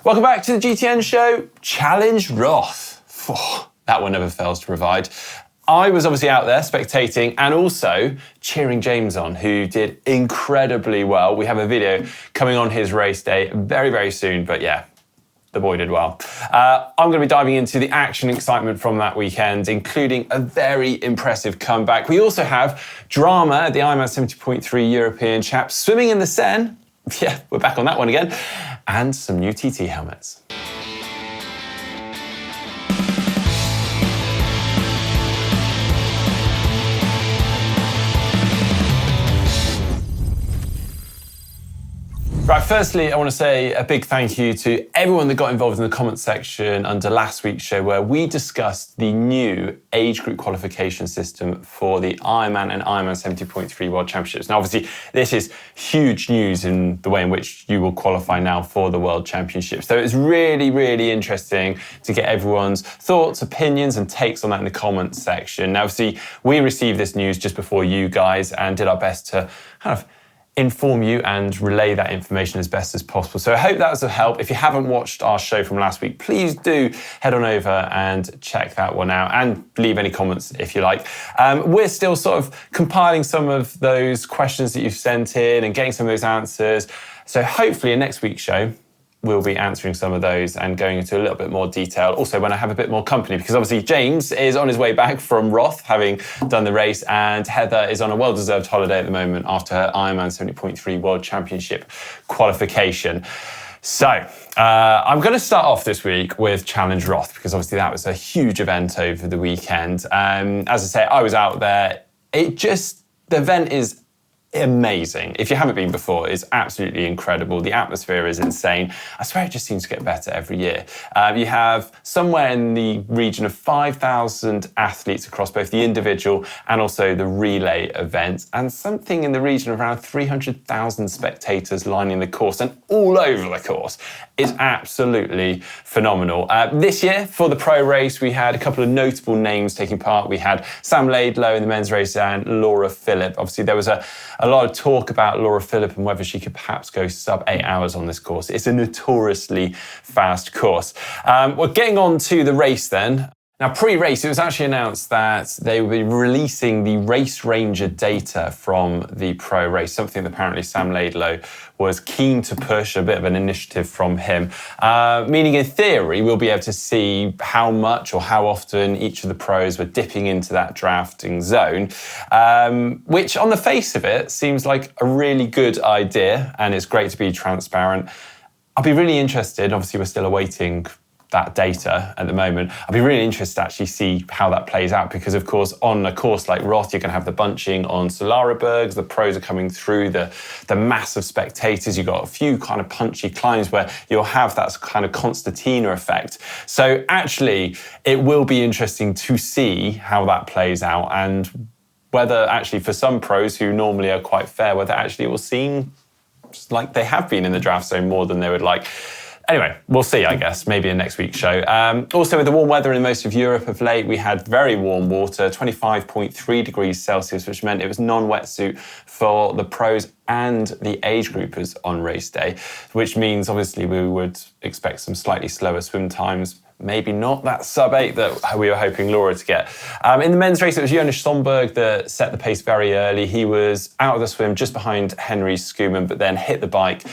Welcome back to the GTN Show. Challenge Roth. That one never fails to provide. I was obviously out there spectating and also cheering James on, who did incredibly well. We have a video coming on his race day very, very soon, but yeah, the boy did well. I'm going to be diving into the action excitement from that weekend, including a very impressive comeback. We also have drama at the Ironman 70.3 European Chaps, swimming in the Seine. Yeah, we're back on that one again. And some new TT helmets. Right, firstly, I want to say a big thank you to everyone that got involved in the comment section under last week's show, where we discussed the new age group qualification system for the Ironman and Ironman 70.3 World Championships. Now, obviously, this is huge news in the way in which you will qualify now for the World Championships. So it's really, really interesting to get everyone's thoughts, opinions, and takes on that in the comments section. Now, obviously, we received this news just before you guys and did our best to kind of inform you and relay that information as best as possible. So I hope that was of help. If you haven't watched our show from last week, please do head on over and check that one out and leave any comments if you like. We're still sort of compiling some of those questions that you've sent in and getting some of those answers. So hopefully in next week's show, we'll be answering some of those and going into a little bit more detail. Also, when I have a bit more company, because obviously James is on his way back from Roth, having done the race, and Heather is on a well-deserved holiday at the moment after her Ironman 70.3 World Championship qualification. So, I'm going to start off this week with Challenge Roth, because obviously that was a huge event over the weekend. As I say, I was out there. The event is amazing. If you haven't been before, it's absolutely incredible. The atmosphere is insane. I swear it just seems to get better every year. You have somewhere in the region of 5,000 athletes across both the individual and also the relay events, and something in the region of around 300,000 spectators lining the course and all over the course. It's absolutely phenomenal. This year, for the pro race, we had a couple of notable names taking part. We had Sam Laidlow in the men's race and Laura Philipp. Obviously, there was a lot of talk about Laura Philipp and whether she could perhaps go sub 8 hours on this course. It's a notoriously fast course. We're getting on to the race then. Now, pre-race, it was actually announced that they would be releasing the Race Ranger data from the pro race, something that apparently Sam Laidlow was keen to push, a bit of an initiative from him. Meaning, in theory, we'll be able to see how much or how often each of the pros were dipping into that drafting zone, which on the face of it seems like a really good idea, and it's great to be transparent. I'll be really interested, obviously we're still awaiting that data at the moment. I'd be really interested to actually see how that plays out, because of course on a course like Roth, you're going to have the bunching on Solarabergs, the pros are coming through, the mass of spectators, you've got a few kind of punchy climbs where you'll have that kind of concertina effect. So actually it will be interesting to see how that plays out, and whether actually for some pros who normally are quite fair, whether actually it will seem like they have been in the draft zone more than they would like. Anyway, we'll see, I guess, maybe in next week's show. Also, with the warm weather in most of Europe of late, we had very warm water, 25.3 degrees Celsius, which meant it was non-wetsuit for the pros and the age groupers on race day, which means obviously we would expect some slightly slower swim times. Maybe not that sub 8 that we were hoping Laura to get. In the men's race, it was Jonas Sonberg that set the pace very early. He was out of the swim just behind Henry Skuman, but then hit the bike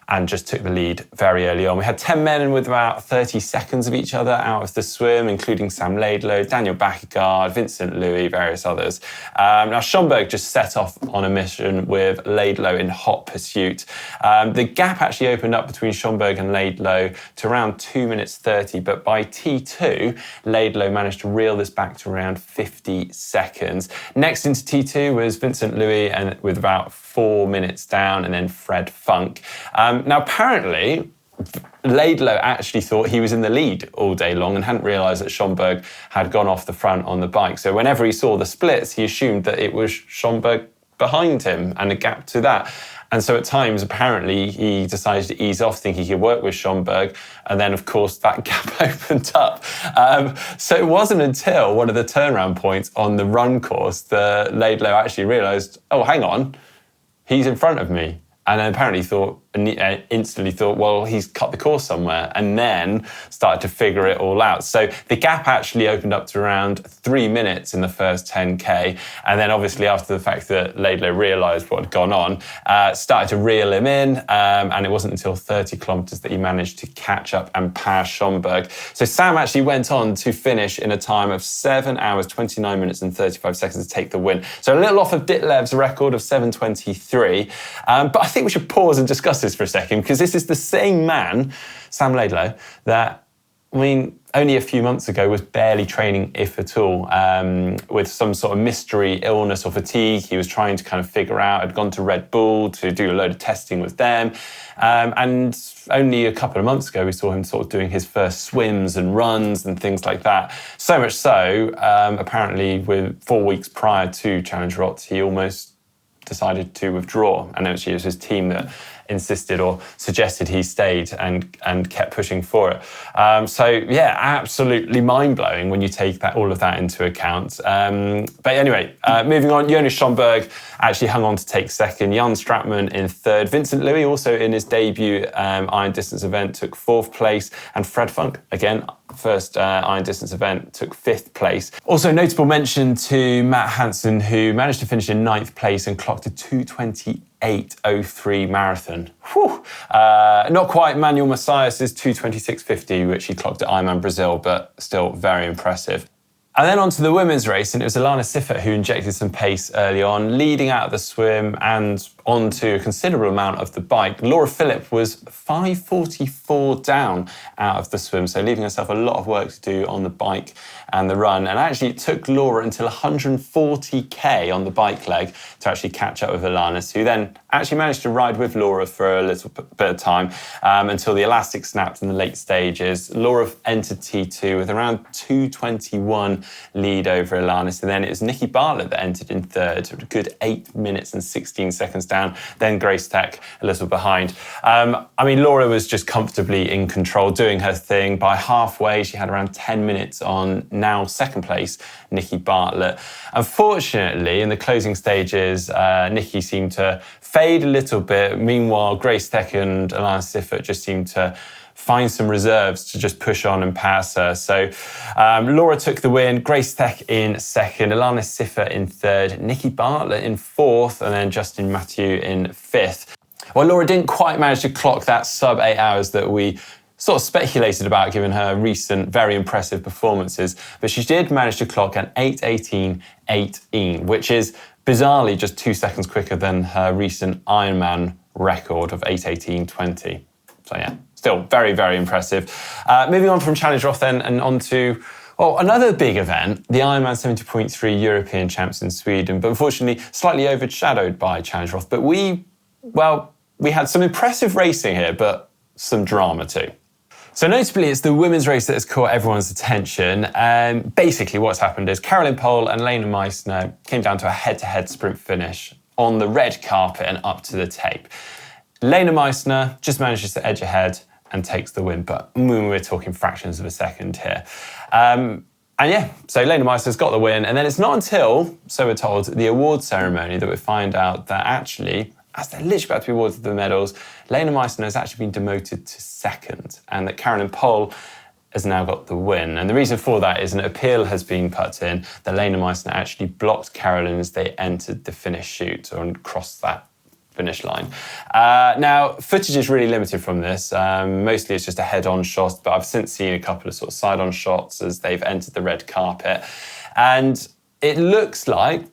and just took the lead very early on. We had 10 men with about 30 seconds of each other out of the swim, including Sam Laidlow, Daniel Bakkegaard, Vincent Louis, various others. Now, Schomburg just set off on a mission with Laidlow in hot pursuit. The gap actually opened up between Schomburg and Laidlow to around 2 minutes 30, but by T2, Laidlow managed to reel this back to around 50 seconds. Next into T2 was Vincent Louis, and with about 4 minutes down, and then Fred Funk. Now, apparently, Laidlow actually thought he was in the lead all day long and hadn't realised that Schomburg had gone off the front on the bike. So whenever he saw the splits, he assumed that it was Schomburg behind him and a gap to that. And so at times, apparently, he decided to ease off, thinking he could work with Schomburg. And then, of course, that gap opened up. So it wasn't until one of the turnaround points on the run course that Laidlow actually realised, oh, hang on, he's in front of me. And then apparently thought instantly thought, well, he's cut the course somewhere, and then started to figure it all out. So the gap actually opened up to around 3 minutes in the first 10K. And then obviously after the fact that Laidlow realised what had gone on, started to reel him in. And it wasn't until 30 kilometres that he managed to catch up and pass Schomburg. So Sam actually went on to finish in a time of 7 hours, 29 minutes and 35 seconds to take the win. So a little off of Ditlev's record of 7:23. But I think we should pause and discuss this for a second, because this is the same man, Sam Laidlow, that, I mean, only a few months ago was barely training, if at all, with some sort of mystery illness or fatigue he was trying to kind of figure out. Had gone to Red Bull to do a load of testing with them. And only a couple of months ago, we saw him sort of doing his first swims and runs and things like that. So much so, apparently, with 4 weeks prior to Challenge Roth, he almost decided to withdraw. And actually, it was his team that insisted or suggested he stayed and kept pushing for it. So yeah, absolutely mind-blowing when you take all of that into account. But anyway, moving on, Jonas Schomburg actually hung on to take second, Jan Stratman in third, Vincent Louis also in his debut iron distance event took fourth place, and Fred Funk, again, first iron distance event, took fifth place. Also notable mention to Matt Hansen, who managed to finish in ninth place and clocked a 2:28:03 marathon. Whew. Not quite Manuel Messias' 2:26:50, which he clocked at Ironman Brazil, but still very impressive. And then on to the women's race, and it was Alana Siffert who injected some pace early on, leading out of the swim and onto a considerable amount of the bike. Laura Philipp was 5:44 down out of the swim, so leaving herself a lot of work to do on the bike and the run. And actually it took Laura until 140k on the bike leg to actually catch up with Alanis, who then actually managed to ride with Laura for a little bit of time until the elastic snapped in the late stages. Laura entered T2 with around 2:21 lead over Alanis, and then it was Nikki Bartlett that entered in third, a good 8 minutes and 16 seconds down, then Grace Tech a little behind. I mean, Laura was just comfortably in control, doing her thing. By halfway, she had around 10 minutes on now second place, Nikki Bartlett. Unfortunately, in the closing stages, Nikki seemed to fade a little bit. Meanwhile, Grace Tech and Alana Siffert just seemed to find some reserves to just push on and pass her. So Laura took the win, Grace Tech in second, Alana Siffert in third, Nikki Bartlett in fourth, and then Justin Mathieu in fifth. Well, Laura didn't quite manage to clock that sub 8 hours that we sort of speculated about given her recent very impressive performances, but she did manage to clock an 8:18:18, which is bizarrely just 2 seconds quicker than her recent Ironman record of 8:18:20. So yeah, still very, very impressive. Moving on from Challenge Roth then and on to another big event, the Ironman 70.3 European Champs in Sweden, but unfortunately slightly overshadowed by Challenge Roth. But we had some impressive racing here, but some drama too. So notably, it's the women's race that has caught everyone's attention. And basically what's happened is Caroline Pohl and Lena Meissner came down to a head-to-head sprint finish on the red carpet and up to the tape. Lena Meissner just manages to edge ahead and takes the win, but we're talking fractions of a second here. So Lena Meissner's got the win, and then it's not until, so we're told, the award ceremony that we find out that actually, as they're literally about to be awarded the medals, Lena Meissner has actually been demoted to second, and that Caroline Pohl has now got the win. And the reason for that is an appeal has been put in that Lena Meissner actually blocked Caroline as they entered the finish chute or crossed that finish line. Now, footage is really limited from this. Mostly it's just a head-on shot, but I've since seen a couple of sort of side-on shots as they've entered the red carpet. And it looks like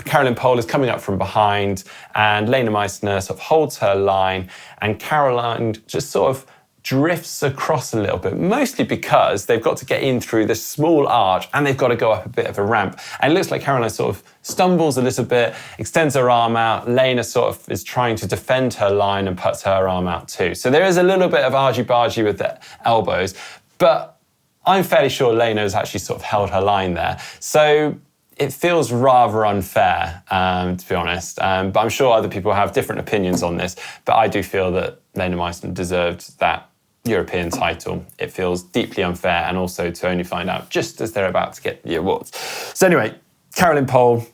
Caroline Pohl is coming up from behind and Lena Meissner sort of holds her line and Caroline just sort of drifts across a little bit, mostly because they've got to get in through this small arch and they've got to go up a bit of a ramp. And it looks like Caroline sort of stumbles a little bit, extends her arm out. Lena sort of is trying to defend her line and puts her arm out too. So there is a little bit of argy-bargy with the elbows, but I'm fairly sure Lena has actually sort of held her line there. So it feels rather unfair, to be honest. But I'm sure other people have different opinions on this. But I do feel that Lena Meissner deserved that European title. It feels deeply unfair, and also to only find out just as they're about to get the awards. So anyway, Caroline Pohl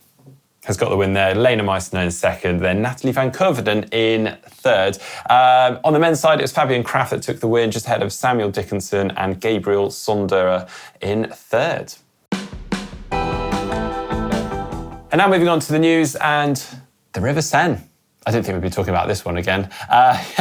has got the win there. Lena Meissner in second, then Natalie van Koeverden in third. On the men's side, it was Fabian Kraft that took the win, just ahead of Samuel Dickinson and Gabriel Sonderer in third. And now moving on to the news and the River Seine. I didn't think we'd be talking about this one again.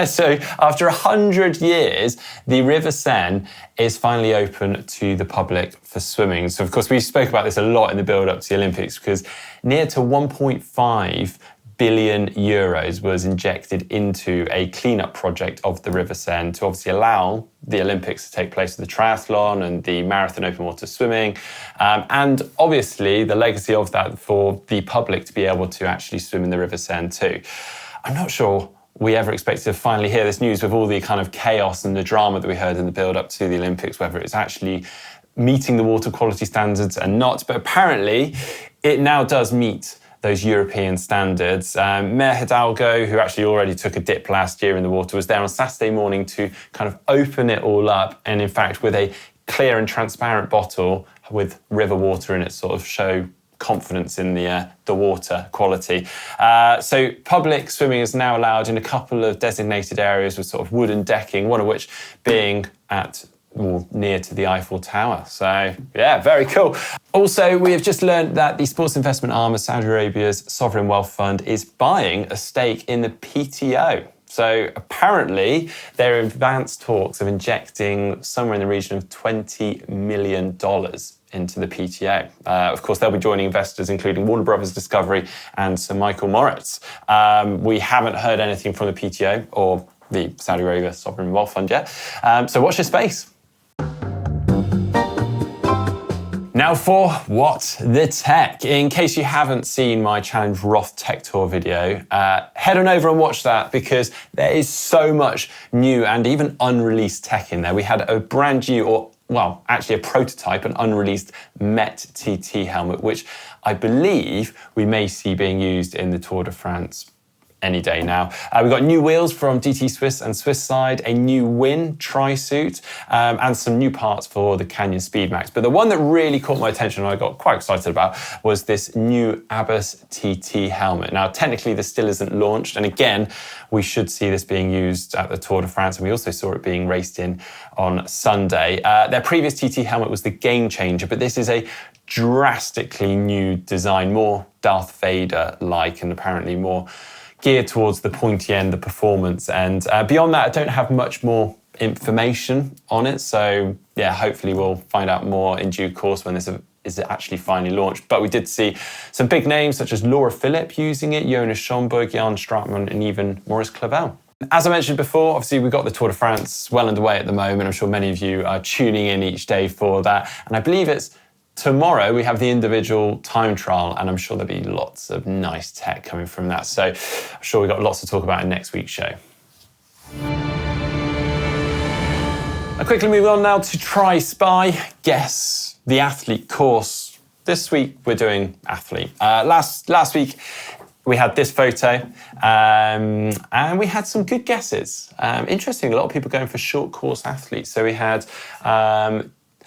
So after 100 years, the River Seine is finally open to the public for swimming. So of course, we spoke about this a lot in the build-up to the Olympics because near to 1.5 billion euros was injected into a cleanup project of the River Seine to obviously allow the Olympics to take place with the triathlon and the marathon open water swimming. And obviously the legacy of that for the public to be able to actually swim in the River Seine too. I'm not sure we ever expected to finally hear this news with all the kind of chaos and the drama that we heard in the build up to the Olympics, whether it's actually meeting the water quality standards and not. But apparently it now does meet those European standards. Mayor Hidalgo, who actually already took a dip last year in the water, was there on Saturday morning to kind of open it all up. And in fact, with a clear and transparent bottle with river water in it, sort of show confidence in the water quality. So public swimming is now allowed in a couple of designated areas with sort of wooden decking, one of which being at or near to the Eiffel Tower. So yeah, very cool. Also, we have just learned that the sports investment arm of Saudi Arabia's sovereign wealth fund is buying a stake in the PTO. So apparently they're in advanced talks of injecting somewhere in the region of $20 million into the PTO. Of course, they'll be joining investors including Warner Brothers Discovery and Sir Michael Moritz. We haven't heard anything from the PTO or the Saudi Arabia Sovereign Wealth Fund yet. So watch this space. Now for What the Tech. In case you haven't seen my Challenge Roth Tech Tour video, head on over and watch that because there is so much new and even unreleased tech in there. We had a brand new, or well, actually a prototype, an unreleased Met TT helmet, which I believe we may see being used in the Tour de France any day now. We've got new wheels from DT Swiss and Swiss side, a new Win tri-suit, and some new parts for the Canyon Speedmax. But the one that really caught my attention and I got quite excited about was this new Abbas TT helmet. Now, technically this still isn't launched. And again, we should see this being used at the Tour de France. And we also saw it being raced in on Sunday. Their previous TT helmet was the Game Changer, but this is a drastically new design, more Darth Vader-like and apparently more geared towards the pointy end, the performance. And beyond that, I don't have much more information on it. So yeah, hopefully we'll find out more in due course when this is actually finally launched. But we did see some big names such as Laura Philipp using it, Jonas Schomburg, Jan Stratmann, and even Maurice Clavel. As I mentioned before, obviously we've got the Tour de France well underway at the moment. I'm sure many of you are tuning in each day for that. And I believe it's tomorrow we have the individual time trial, and I'm sure there'll be lots of nice tech coming from that. So I'm sure we've got lots to talk about in next week's show. I quickly move on now to Try Spy, Guess the Athlete course. This week we're doing athlete. Last week we had this photo and we had some good guesses. Interesting, a lot of people going for short course athletes. So we had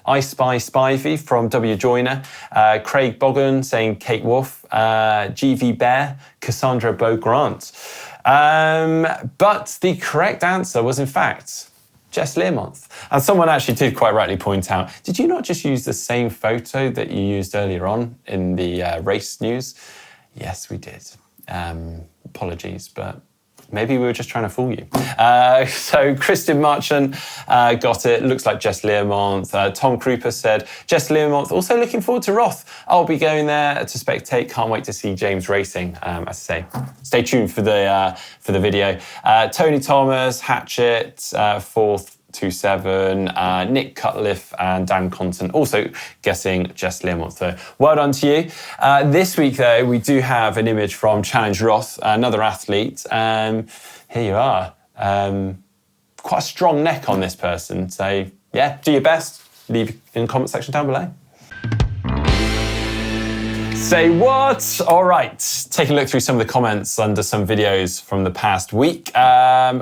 I Spy Spivey from W Joyner, Craig Bogan saying Kate Wolf, GV Bear, Cassandra Beaugrant. But the correct answer was in fact Jess Learmonth. And someone actually did quite rightly point out, did you not just use the same photo that you used earlier on in the race news? Yes, we did. Apologies, but maybe we were just trying to fool you. So Kristen Marchant got it. Looks like Jess Learmonth. Tom Krupa said, Jess Learmonth, also looking forward to Roth. I'll be going there to spectate. Can't wait to see James racing. As I say, stay tuned for the video. Tony Thomas, Hatchet, 427, Nick Cutliff and Dan Conton also guessing Jess Learmonth. So well done to you. This week though, we do have an image from Challenge Roth, another athlete. Here you are. Quite a strong neck on this person. So yeah, do your best. Leave in the comment section down below. Say what? All right, take a look through some of the comments under some videos from the past week.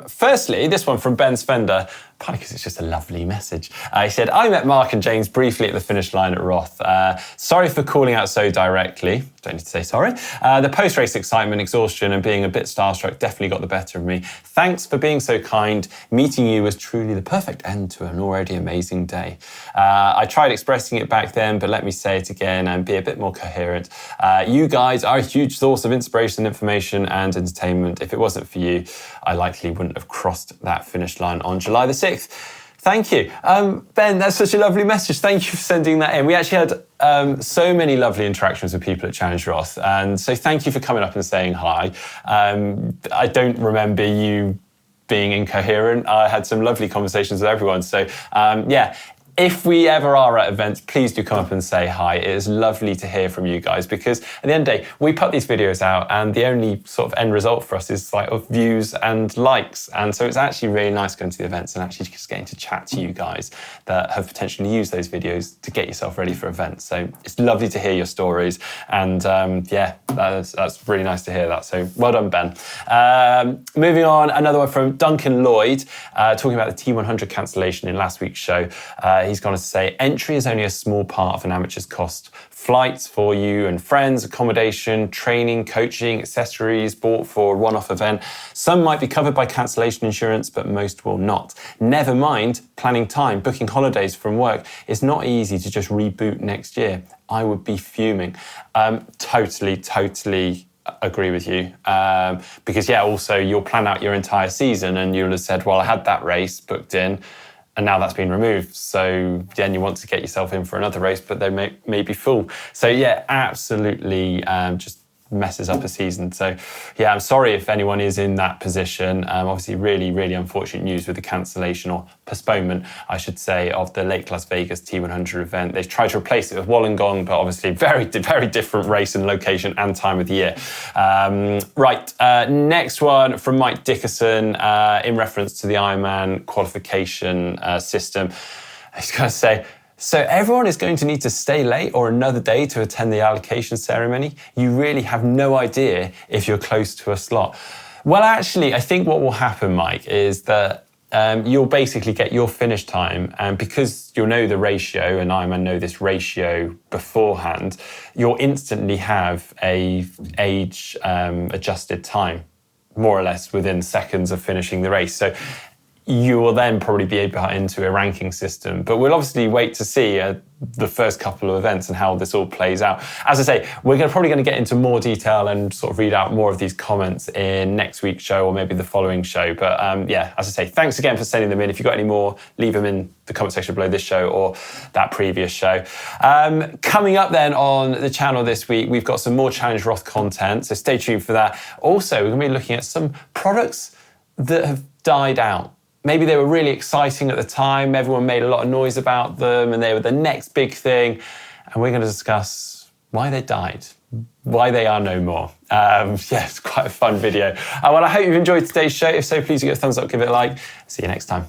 Firstly, this one from Ben Svender, partly because it's just a lovely message. He said, I met Mark and James briefly at the finish line at Roth. Sorry for calling out so directly. don't need to say sorry. The post-race excitement, exhaustion, and being a bit starstruck definitely got the better of me. Thanks for being so kind. Meeting you was truly the perfect end to an already amazing day. I tried expressing it back then, but let me say it again and be a bit more coherent. You guys are a huge source of inspiration, information, and entertainment. If it wasn't for you, I likely wouldn't have crossed that finish line on July the 6th. Thank you. Ben, that's such a lovely message. Thank you for sending that in. We actually had so many lovely interactions with people at Challenge Roth. And so thank you for coming up and saying hi. I don't remember you being incoherent. I had some lovely conversations with everyone. So yeah, if we ever are at events, please do come up and say hi. It is lovely to hear from you guys because at the end of the day, we put these videos out and the only sort of end result for us is like of views and likes. And so it's actually really nice going to the events and actually just getting to chat to you guys that have potentially used those videos to get yourself ready for events. So it's lovely to hear your stories. And yeah, that's really nice to hear that. So well done, Ben. Moving on, another one from Duncan Lloyd, talking about the T100 cancellation in last week's show. He's going to say, entry is only a small part of an amateur's cost. Flights for you and friends, accommodation, training, coaching, accessories bought for a one-off event. Some might be covered by cancellation insurance, but most will not. Never mind planning time, booking holidays from work. It's not easy to just reboot next year. I would be fuming. Totally agree with you. Because yeah, also you'll plan out your entire season and you'll have said, well, I had that race booked in, and now that's been removed. So then you want to get yourself in for another race, but they may be full. So yeah, absolutely just messes up a season. So yeah, I'm sorry if anyone is in that position. Obviously really unfortunate news with the cancellation or postponement, I should say, of the Lake Las Vegas T100 event. They've tried to replace it with Wollongong, but obviously very different race and location and time of the year. Next one from Mike Dickerson in reference to the Ironman qualification system. He's going to say, so everyone is going to need to stay late or another day to attend the allocation ceremony. You really have no idea if you're close to a slot. Well, actually, I think what will happen, Mike, is that you'll basically get your finish time, and because you'll know the ratio, and Ironman know this ratio beforehand, you'll instantly have a age adjusted time, more or less within seconds of finishing the race. So you will then probably be able to into a ranking system. But we'll obviously wait to see the first couple of events and how this all plays out. As I say, we're probably going to get into more detail and sort of read out more of these comments in next week's show or maybe the following show. But yeah, as I say, thanks again for sending them in. If you've got any more, leave them in the comment section below this show or that previous show. Coming up then on the channel this week, we've got some more Challenge Roth content, so stay tuned for that. Also, we're going to be looking at some products that have died out. Maybe they were really exciting at the time, everyone made a lot of noise about them, and they were the next big thing. And we're going to discuss why they died, why they are no more. Yeah, it's quite a fun video. Well, I hope you've enjoyed today's show. If so, please give it a thumbs up, give it a like. See you next time.